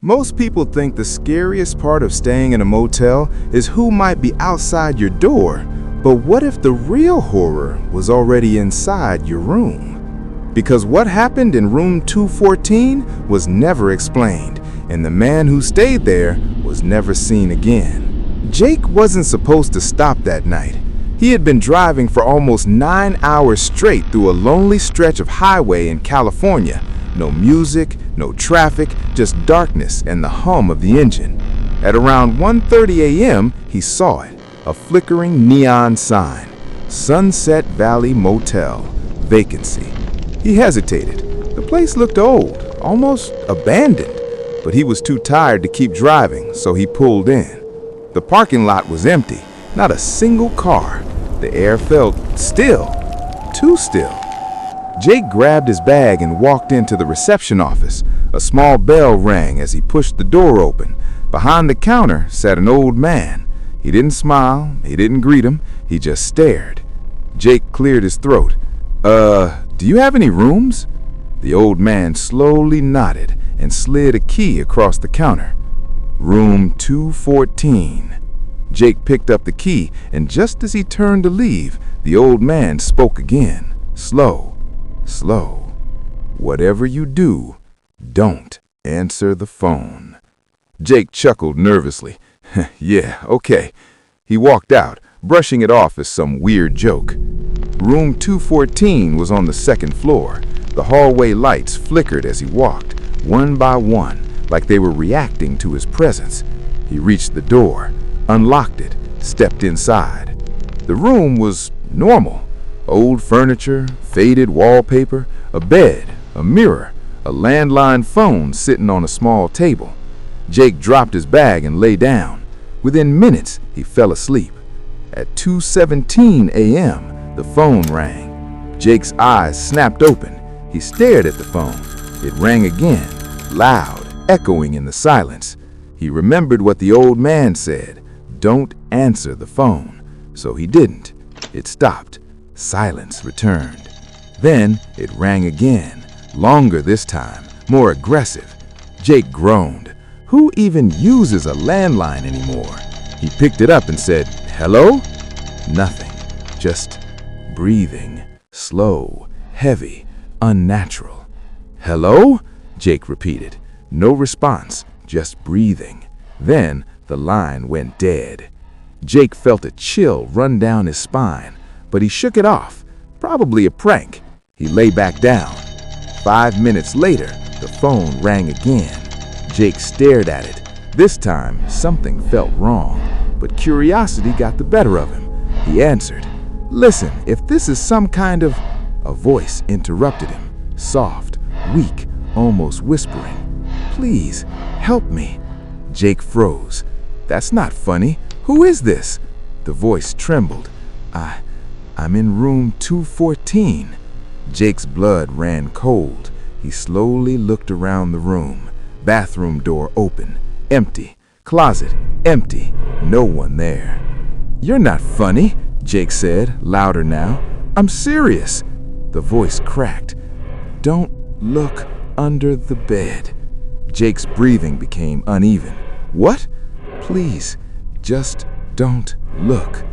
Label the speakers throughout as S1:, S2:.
S1: Most people think the scariest part of staying in a motel is who might be outside your door, but what if the real horror was already inside your room? Because what happened in room 214 was never explained, and the man who stayed there was never seen again. Jake wasn't supposed to stop that night. He had been driving for almost 9 hours straight through a lonely stretch of highway in California. No music, no traffic, just darkness and the hum of the engine. At around 1:30 a.m., he saw it, a flickering neon sign, Sunset Valley Motel, vacancy. He hesitated. The place looked old, almost abandoned, but he was too tired to keep driving, so he pulled in. The parking lot was empty, not a single car. The air felt still, too still. Jake grabbed his bag and walked into the reception office. A small bell rang as he pushed the door open. Behind the counter sat an old man. He didn't smile, he didn't greet him, he just stared. Jake cleared his throat. Do you have any rooms?" The old man slowly nodded and slid a key across the counter. "Room 214. Jake picked up the key, and just as he turned to leave, the old man spoke again, slow. "Whatever you do, don't answer the phone." Jake chuckled nervously. "Yeah, okay." He walked out, brushing it off as some weird joke. Room 214 was on the second floor. The hallway lights flickered as he walked, one by one, like they were reacting to his presence. He reached the door, unlocked it, stepped inside. The room was normal. Old furniture, faded wallpaper, a bed, a mirror, a landline phone sitting on a small table. Jake dropped his bag and lay down. Within minutes, he fell asleep. At 2:17 a.m., the phone rang. Jake's eyes snapped open. He stared at the phone. It rang again, loud, echoing in the silence. He remembered what the old man said, "Don't answer the phone." So he didn't. It stopped. Silence returned. Then it rang again, longer this time, more aggressive. Jake groaned. Who even uses a landline anymore? He picked it up and said, "Hello?" Nothing, just breathing, slow, heavy, unnatural. "Hello?" Jake repeated. No response, just breathing. Then the line went dead. Jake felt a chill run down his spine, but he shook it off. Probably a prank. He lay back down. 5 minutes later, the phone rang again. Jake stared at it. This time, something felt wrong, but curiosity got the better of him. He answered. "Listen, if this is some kind of—" A voice interrupted him, soft, weak, almost whispering. "Please, help me." Jake froze. "That's not funny. Who is this?" The voice trembled. I'm in room 214. Jake's blood ran cold. He slowly looked around the room. Bathroom door open, empty. Closet, empty. No one there. "You're not funny," Jake said, louder now. "I'm serious." The voice cracked. "Don't look under the bed." Jake's breathing became uneven. "What?" "Please, just don't look."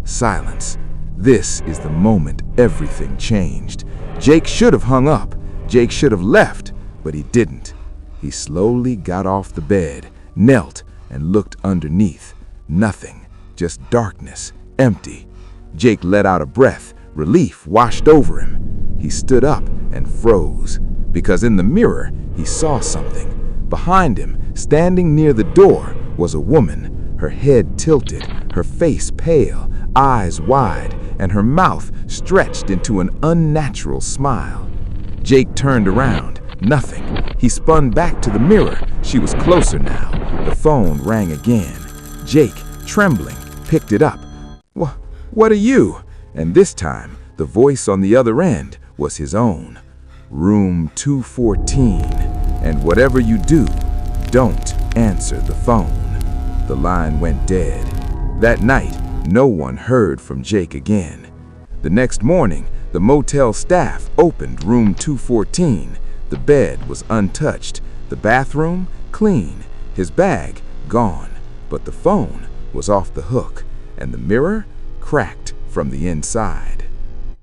S1: Silence. This is the moment everything changed. Jake should have hung up. Jake should have left, but he didn't. He slowly got off the bed, knelt, and looked underneath. Nothing, just darkness, empty. Jake let out a breath. Relief washed over him. He stood up and froze, because in the mirror he saw something. Behind him, standing near the door, was a woman, her head tilted, her face pale, eyes wide, and her mouth stretched into an unnatural smile. Jake turned around. Nothing. He spun back to the mirror. She was closer now. The phone rang again. Jake, trembling, picked it up. What are you?" And this time, the voice on the other end was his own. "Room 214. And whatever you do, don't answer the phone." The line went dead. That night, no one heard from Jake again. The next morning, the motel staff opened room 214. The bed was untouched. The bathroom, clean, his bag gone, but the phone was off the hook and the mirror cracked from the inside.